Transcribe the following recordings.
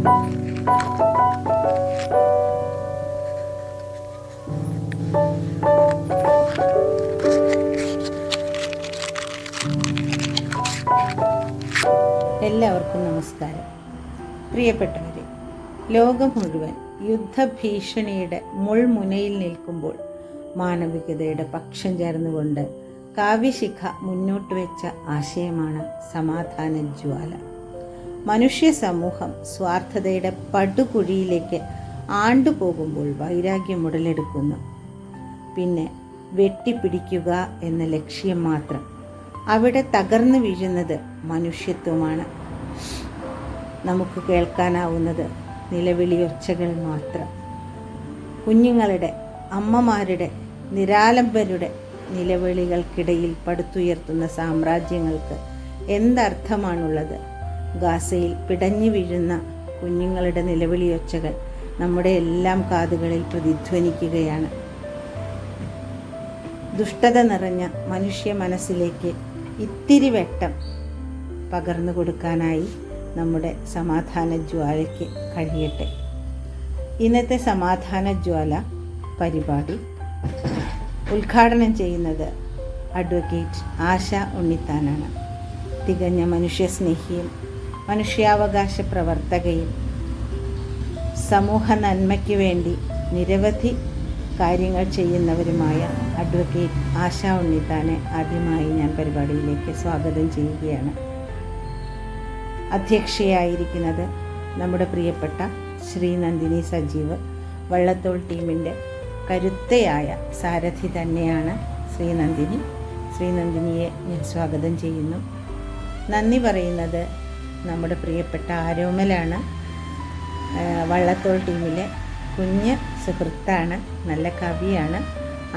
എല്ലാവർക്കും നമസ്കാരം. പ്രിയപ്പെട്ടവരെ, ലോകം മുഴുവൻ യുദ്ധഭീഷണിയുടെ മുൾമുനയിൽ നിൽക്കുമ്പോൾ മാനവികതയുടെ പക്ഷം ചേർന്നുകൊണ്ട് കാവ്യശിഖ മുന്നോട്ട് വെച്ച ആശയമാണ് സമാധാന ജ്വാല. മനുഷ്യ സമൂഹം സ്വാർത്ഥതയുടെ പടുകുഴിയിലേക്ക് ആണ്ടുപോകുമ്പോൾ വൈരാഗ്യം ഉടലെടുക്കുന്നു. പിന്നെ വെട്ടിപ്പിടിക്കുക എന്ന ലക്ഷ്യം മാത്രം. അവിടെ തകർന്നു വീഴുന്നത് മനുഷ്യത്വമാണ്. നമുക്ക് കേൾക്കാനാവുന്നത് നിലവിളിയൊച്ചകൾ മാത്രം. കുഞ്ഞുങ്ങളുടെ, അമ്മമാരുടെ, നിരാലംബരുടെ നിലവിളികൾക്കിടയിൽ പടുത്തുയർത്തുന്ന സാമ്രാജ്യങ്ങൾക്ക് എന്തർത്ഥമാണുള്ളത്? ഗാസയിൽ പിടഞ്ഞു വീഴുന്ന കുഞ്ഞുങ്ങളുടെ നിലവിളിയൊച്ചകൾ നമ്മുടെ എല്ലാം കാതുകളിൽ പ്രതിധ്വനിക്കുകയാണ്. ദുഷ്ടത നിറഞ്ഞ മനുഷ്യ മനസ്സിലേക്ക് ഇത്തിരി വെട്ടം പകർന്നു കൊടുക്കാനായി നമ്മുടെ സമാധാന ജ്വാലയ്ക്ക് കഴിയട്ടെ. ഇന്നത്തെ സമാധാന ജ്വാല പരിപാടി ഉദ്ഘാടനം ചെയ്യുന്നത് അഡ്വക്കേറ്റ് ആശ ഉണ്ണിത്താനാണ്. തികഞ്ഞ മനുഷ്യസ്നേഹിയും മനുഷ്യാവകാശ പ്രവർത്തകയും സമൂഹ നന്മയ്ക്ക് വേണ്ടി നിരവധി കാര്യങ്ങൾ ചെയ്യുന്നവരുമായ അഡ്വക്കേറ്റ് ആശ ഉണ്ണിത്താനെ ആദ്യമായി ഞാൻ പരിപാടിയിലേക്ക് സ്വാഗതം ചെയ്യുകയാണ്. അധ്യക്ഷയായിരിക്കുന്നത് നമ്മുടെ പ്രിയപ്പെട്ട ശ്രീനന്ദിനി സജീവ്. വള്ളത്തോൾ ടീമിൻ്റെ കരുത്തയായ സാരഥി തന്നെയാണ് ശ്രീനന്ദിനി. ശ്രീനന്ദിനിയെ ഞാൻ സ്വാഗതം ചെയ്യുന്നു. നന്ദി പറയുന്നത് നമ്മുടെ പ്രിയപ്പെട്ട ആരോമലാണ്. വള്ളത്തോൾ ടീമിലെ കുഞ്ഞ് സുഹൃത്താണ്, നല്ല കവിയാണ്.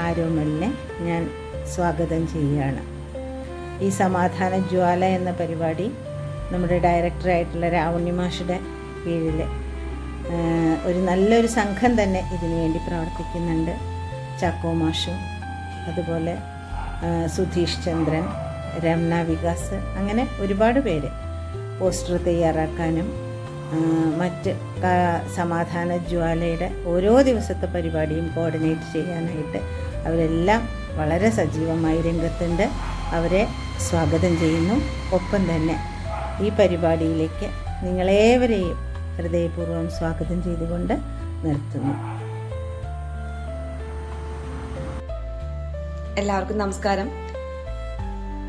ആരോമലിനെ ഞാൻ സ്വാഗതം ചെയ്യുകയാണ്. ഈ സമാധാന ജ്വാല എന്ന പരിപാടി നമ്മുടെ ഡയറക്ടറായിട്ടുള്ള രാവുണ്ണി മാഷുടെ കീഴിൽ ഒരു നല്ലൊരു സംഘം തന്നെ ഇതിനു വേണ്ടി പ്രവർത്തിക്കുന്നുണ്ട്. ചാക്കോ മാഷും അതുപോലെ സുധീഷ് ചന്ദ്രൻ, രമണ വികാസ്, അങ്ങനെ ഒരുപാട് പേര് പോസ്റ്റർ തയ്യാറാക്കാനും മറ്റ് സമാധാന ജ്വാലയുടെ ഓരോ ദിവസത്തെ പരിപാടിയും കോർഡിനേറ്റ് ചെയ്യാനായിട്ട് അവരെല്ലാം വളരെ സജീവമായി രംഗത്തുണ്ട്. അവരെ സ്വാഗതം ചെയ്യുന്നു. ഒപ്പം തന്നെ ഈ പരിപാടിയിലേക്ക് നിങ്ങളേവരെയും ഹൃദയപൂർവ്വം സ്വാഗതം ചെയ്തുകൊണ്ട് നിർത്തുന്നു. എല്ലാവർക്കും നമസ്കാരം.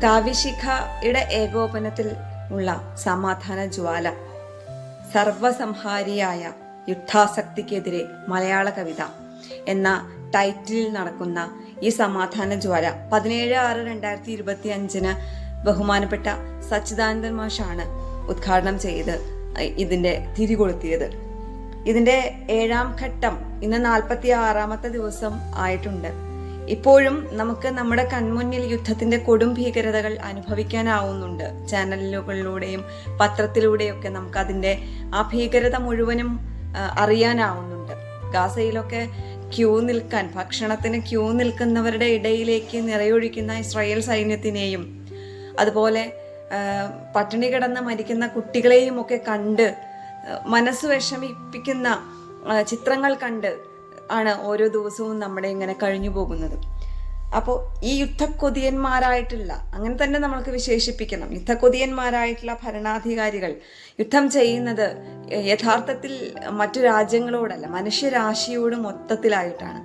കാവ്യശിഖയുടെ ഏകോപനത്തിൽ ഉള്ള സമാധാന ജ്വാല, സർവസംഹാരിയായ യുദ്ധാസക്തിക്കെതിരെ മലയാള കവിത എന്ന ടൈറ്റിലിൽ നടക്കുന്ന ഈ സമാധാന ജ്വാല 17/6/2025 ബഹുമാനപ്പെട്ട സച്ചിദാനന്ദൻ മാഷാണ് ഉദ്ഘാടനം ചെയ്ത് ഇതിന്റെ തിരികൊളുത്തിയത്. ഇതിന്റെ 7ാം ഘട്ടം ഇന്ന് 46ാമത്തെ ദിവസം ആയിട്ടുണ്ട്. ഇപ്പോഴും നമുക്ക് നമ്മുടെ കൺമുന്നിൽ യുദ്ധത്തിന്റെ കൊടും ഭീകരതകൾ അനുഭവിക്കാനാവുന്നുണ്ട്. ചാനലുകളിലൂടെയും പത്രത്തിലൂടെയൊക്കെ നമുക്ക് അതിന്റെ ആ ഭീകരത മുഴുവനും അറിയാനാവുന്നുണ്ട്. ഗാസയിലൊക്കെ ഭക്ഷണത്തിന് ക്യൂ നിൽക്കുന്നവരുടെ ഇടയിലേക്ക് നിറയൊഴിക്കുന്ന ഇസ്രായേൽ സൈന്യത്തിനെയും അതുപോലെ പട്ടിണി കിടന്ന് മരിക്കുന്ന കുട്ടികളെയും ഒക്കെ കണ്ട് മനസ്സ് വിഷമിപ്പിക്കുന്ന ചിത്രങ്ങൾ കണ്ട് ആണ് ഓരോ ദിവസവും നമ്മുടെ ഇങ്ങനെ കഴിഞ്ഞു പോകുന്നത്. അപ്പോൾ ഈ യുദ്ധക്കൊതിയന്മാരായിട്ടുള്ള, അങ്ങനെ തന്നെ നമ്മൾക്ക് വിശേഷിപ്പിക്കണം, യുദ്ധക്കൊതിയന്മാരായിട്ടുള്ള ഭരണാധികാരികൾ യുദ്ധം ചെയ്യുന്നത് യഥാർത്ഥത്തിൽ മറ്റു രാജ്യങ്ങളോടല്ല, മനുഷ്യരാശിയോട് മൊത്തത്തിലായിട്ടാണ്.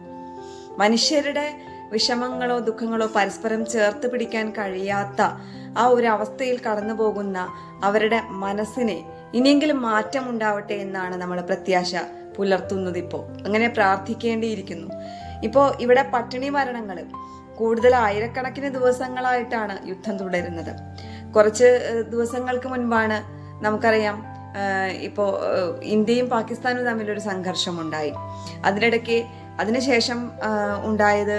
മനുഷ്യരുടെ വിഷമങ്ങളോ ദുഃഖങ്ങളോ പരസ്പരം ചേർത്ത് പിടിക്കാൻ കഴിയാത്ത ആ ഒരു അവസ്ഥയിൽ കടന്നു പോകുന്ന അവരുടെ മനസ്സിനെ ഇനിയെങ്കിലും മാറ്റം ഉണ്ടാവട്ടെ എന്നാണ് നമ്മൾ പ്രത്യാശ പുലർത്തുന്നത്. ഇപ്പോൾ അങ്ങനെ പ്രാർത്ഥിക്കേണ്ടിയിരിക്കുന്നു. ഇപ്പോൾ ഇവിടെ പട്ടിണി മരണങ്ങൾ കൂടുതൽ, ആയിരക്കണക്കിന് ദിവസങ്ങളായിട്ടാണ് യുദ്ധം തുടരുന്നത്. കുറച്ച് ദിവസങ്ങൾക്ക് മുൻപാണ് നമുക്കറിയാം ഇപ്പോൾ ഇന്ത്യയും പാകിസ്ഥാനും തമ്മിലൊരു സംഘർഷമുണ്ടായി. അതിനുശേഷം ഉണ്ടായത്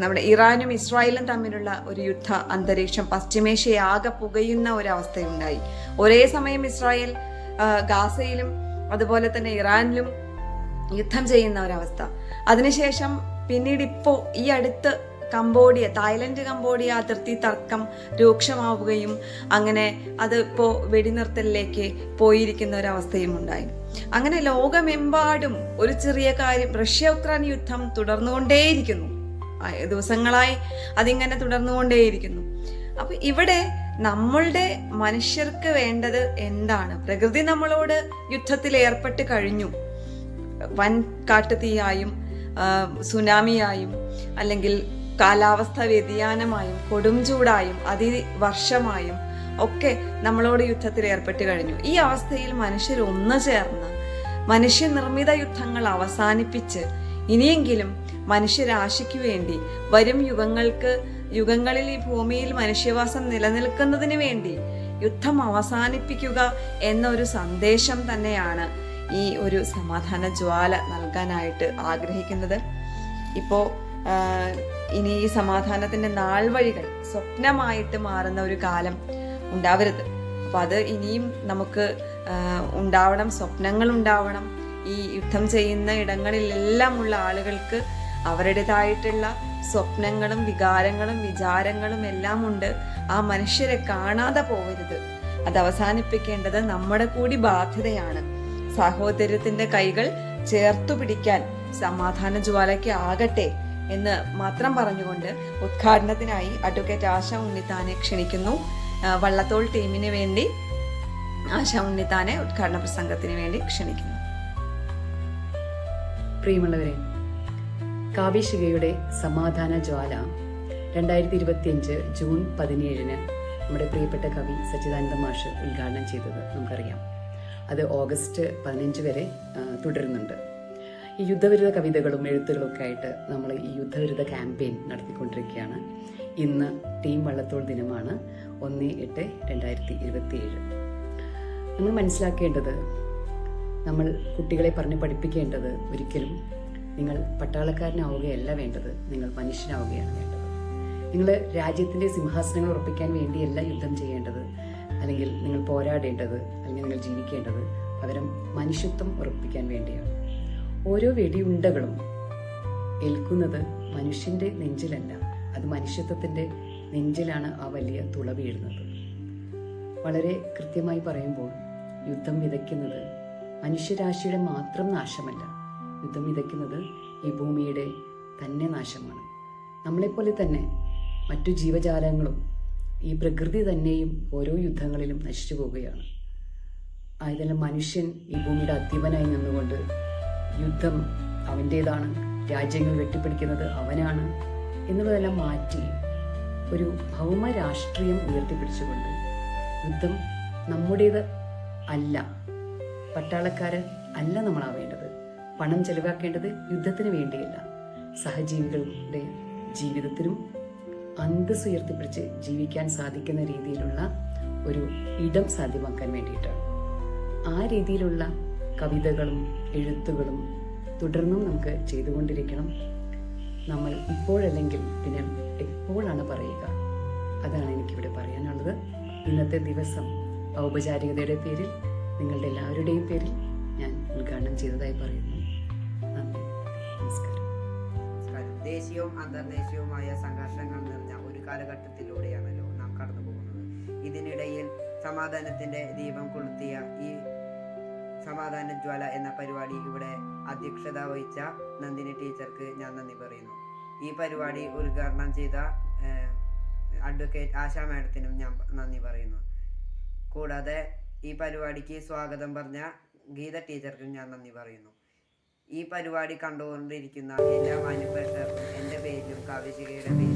നമ്മുടെ ഇറാനും ഇസ്രായേലും തമ്മിലുള്ള ഒരു യുദ്ധ അന്തരീക്ഷം, പശ്ചിമേഷ്യയാകെ പുകയുന്ന ഒരവസ്ഥയുണ്ടായി. ഒരേ സമയം ഇസ്രായേൽ ഗാസയിലും അതുപോലെ തന്നെ ഇറാനിലും യുദ്ധം ചെയ്യുന്ന ഒരവസ്ഥ. അതിനുശേഷം പിന്നീട് ഇപ്പോൾ ഈ അടുത്ത് തായ്ലൻഡ് കംബോഡിയ അതിർത്തി തർക്കം രൂക്ഷമാവുകയും അങ്ങനെ അത് ഇപ്പോൾ വെടിനിർത്തലിലേക്ക് പോയിരിക്കുന്ന ഒരവസ്ഥയും ഉണ്ടായി. അങ്ങനെ ലോകമെമ്പാടും ഒരു ചെറിയ കാര്യം, റഷ്യ ഉക്രൈൻ യുദ്ധം തുടർന്നുകൊണ്ടേയിരിക്കുന്നു. ദിവസങ്ങളായി അതിങ്ങനെ തുടർന്നുകൊണ്ടേയിരിക്കുന്നു. അപ്പൊ ഇവിടെ നമ്മളുടെ മനുഷ്യർക്ക് വേണ്ടത് എന്താണ്? പ്രകൃതി നമ്മളോട് യുദ്ധത്തിൽ ഏർപ്പെട്ട് കഴിഞ്ഞു. വൻ കാട്ടുതീയായും സുനാമിയായും അല്ലെങ്കിൽ കാലാവസ്ഥ വ്യതിയാനമായും കൊടും ചൂടായും അതിവർഷമായും ഒക്കെ നമ്മളോട് യുദ്ധത്തിൽ ഏർപ്പെട്ട് കഴിഞ്ഞു. ഈ അവസ്ഥയിൽ മനുഷ്യർ ഒന്നു ചേർന്ന് മനുഷ്യനിർമ്മിത യുദ്ധങ്ങൾ അവസാനിപ്പിച്ച് ഇനിയെങ്കിലും മനുഷ്യരാശിക്ക് വേണ്ടി വരും യുഗങ്ങളിൽ ഈ ഭൂമിയിൽ മനുഷ്യവാസം നിലനിൽക്കുന്നതിന് വേണ്ടി യുദ്ധം അവസാനിപ്പിക്കുക എന്നൊരു സന്ദേശം തന്നെയാണ് ഈ ഒരു സമാധാന ജ്വാല നൽകാനായിട്ട് ആഗ്രഹിക്കുന്നത്. ഇപ്പോൾ ഇനി ഈ സമാധാനത്തിന്റെ നാൾ വഴികൾ സ്വപ്നമായിട്ട് മാറുന്ന ഒരു കാലം ഉണ്ടാവരുത്. അപ്പൊ അത് ഇനിയും നമുക്ക് ഉണ്ടാവണം, സ്വപ്നങ്ങൾ ഉണ്ടാവണം. ഈ യുദ്ധം ചെയ്യുന്ന ഇടങ്ങളിലെല്ലാം ഉള്ള ആളുകൾക്ക് അവരുടേതായിട്ടുള്ള സ്വപ്നങ്ങളും വികാരങ്ങളും വിചാരങ്ങളും എല്ലാം ഉണ്ട്. ആ മനുഷ്യരെ കാണാതെ പോകരുത്. അത് അവസാനിപ്പിക്കേണ്ടത് നമ്മുടെ കൂടി ബാധ്യതയാണ്. സഹോദര്യത്തിന്റെ കൈകൾ ചേർത്തു പിടിക്കാൻ സമാധാന ജ്വാലയ്ക്ക് ആകട്ടെ എന്ന് മാത്രം പറഞ്ഞുകൊണ്ട് ഉദ്ഘാടനത്തിനായി അഡ്വക്കേറ്റ് ആശ ഉണ്ണിത്താനെ ക്ഷണിക്കുന്നു. വള്ളത്തോൾ ടീമിന് വേണ്ടി ആശ ഉണ്ണിത്താനെ ഉദ്ഘാടന പ്രസംഗത്തിന് വേണ്ടി ക്ഷണിക്കുന്നു. പ്രിയമുള്ളവരെ, കാവ്യശിഖയുടെ സമാധാന ജ്വാല 2025 ജൂൺ 17 നമ്മുടെ പ്രിയപ്പെട്ട കവി സച്ചിദാനന്ദ മാഷ് ഉദ്ഘാടനം ചെയ്തത് നമുക്കറിയാം. അത് ഓഗസ്റ്റ് 15 വരെ തുടരുന്നുണ്ട്. ഈ യുദ്ധവിരുദ്ധ കവിതകളും എഴുത്തുകളും ഒക്കെ ആയിട്ട് നമ്മൾ ഈ യുദ്ധവിരുദ്ധ ക്യാമ്പയിൻ നടത്തിക്കൊണ്ടിരിക്കുകയാണ്. ഇന്ന് ടീം വള്ളത്തോൾ ദിനമാണ്, 1/8/2027. നമ്മൾ മനസ്സിലാക്കേണ്ടത്, നമ്മൾ കുട്ടികളെ പറഞ്ഞ് പഠിപ്പിക്കേണ്ടത് ഒരിക്കലും നിങ്ങൾ പട്ടാളക്കാരനാവുകയല്ല വേണ്ടത്, നിങ്ങൾ മനുഷ്യനാവുകയാണ് വേണ്ടത്. നിങ്ങൾ രാജ്യത്തിൻ്റെ സിംഹാസനങ്ങൾ ഉറപ്പിക്കാൻ വേണ്ടിയല്ല യുദ്ധം ചെയ്യേണ്ടത്, അല്ലെങ്കിൽ നിങ്ങൾ പോരാടേണ്ടത്, അല്ലെങ്കിൽ നിങ്ങൾ ജീവിക്കേണ്ടത്. പകരം മനുഷ്യത്വം ഉറപ്പിക്കാൻ വേണ്ടിയാണ്. ഓരോ വെടിയുണ്ടകളും ഏൽക്കുന്നത് മനുഷ്യൻ്റെ നെഞ്ചിലല്ല, അത് മനുഷ്യത്വത്തിൻ്റെ നെഞ്ചിലാണ് ആ വലിയ തുള വീഴുന്നത്. വളരെ കൃത്യമായി പറയുമ്പോൾ യുദ്ധം വിതയ്ക്കുന്നത് മനുഷ്യരാശിയുടെ മാത്രം നാശമല്ല, യുദ്ധം വിതയ്ക്കുന്നത് ഈ ഭൂമിയുടെ തന്നെ നാശമാണ്. നമ്മളെപ്പോലെ തന്നെ മറ്റു ജീവജാലങ്ങളും ഈ പ്രകൃതി തന്നെയും ഓരോ യുദ്ധങ്ങളിലും നശിച്ചു പോവുകയാണ്. ആയതെല്ലാം മനുഷ്യൻ ഈ ഭൂമിയുടെ അധിപനായി നിന്നുകൊണ്ട് യുദ്ധം അവൻ്റേതാണ്, രാജ്യങ്ങൾ വെട്ടിപ്പിടിക്കുന്നത് അവനാണ് എന്നുള്ളതെല്ലാം മാറ്റി ഒരു ഭൗമ രാഷ്ട്രീയം ഉയർത്തിപ്പിടിച്ചുകൊണ്ട് യുദ്ധം നമ്മുടേത് അല്ല, പട്ടാളക്കാരൻ അല്ല നമ്മളാവേണ്ടത്, പണം ചെലവാക്കേണ്ടത് യുദ്ധത്തിന് വേണ്ടിയല്ല, സഹജീവികളുടെ ജീവിതത്തിനും അന്തസ്സ് ഉയർത്തിപ്പിടിച്ച് ജീവിക്കാൻ സാധിക്കുന്ന രീതിയിലുള്ള ഒരു ഇടം സാധ്യമാക്കാൻ വേണ്ടിയിട്ടാണ്. ആ രീതിയിലുള്ള കവിതകളും എഴുത്തുകളും തുടർന്നും നമുക്ക് ചെയ്തുകൊണ്ടിരിക്കണം. നമ്മൾ ഇപ്പോഴല്ലെങ്കിൽ പിന്നെ എപ്പോഴാണ് പറയുക? അതാണ് എനിക്കിവിടെ പറയാനുള്ളത്. ഇന്നത്തെ ദിവസം ഔപചാരികതയുടെ പേരിൽ, നിങ്ങളുടെ എല്ലാവരുടെയും പേരിൽ ഞാൻ ഉദ്ഘാടനം ചെയ്തതായി പറയുന്നു. നന്ദി, നമസ്കാരം. ദേശീയവും അന്തർദേശീയവുമായ സംഘർഷങ്ങൾ നിറഞ്ഞ ഒരു കാലഘട്ടത്തിലൂടെയാണല്ലോ നാം കടന്നു പോകുന്നത്. ഇതിനിടയിൽ സമാധാനത്തിന്റെ ദീപം കൊളുത്തിയ ഈ സമാധാന ജ്വാല എന്ന പരിപാടി ഇവിടെ അധ്യക്ഷത വഹിച്ച നന്ദിനി ടീച്ചർക്ക് ഞാൻ നന്ദി പറയുന്നു. ഈ പരിപാടി ഉദ്ഘാടനം ചെയ്ത അഡ്വക്കേറ്റ് ആശ മാഡത്തിനും ഞാൻ നന്ദി പറയുന്നു. കൂടാതെ ഈ പരിപാടിക്ക് സ്വാഗതം പറഞ്ഞ ഗീത ടീച്ചർക്കും ഞാൻ നന്ദി പറയുന്നു. ഈ പരിപാടി കണ്ടുകൊണ്ടിരിക്കുന്ന എല്ലാ മാന്യപ്രേക്ഷകർക്കും എൻ്റെ പേരിലും കാവ്യശിഖയുടെ പേരിലും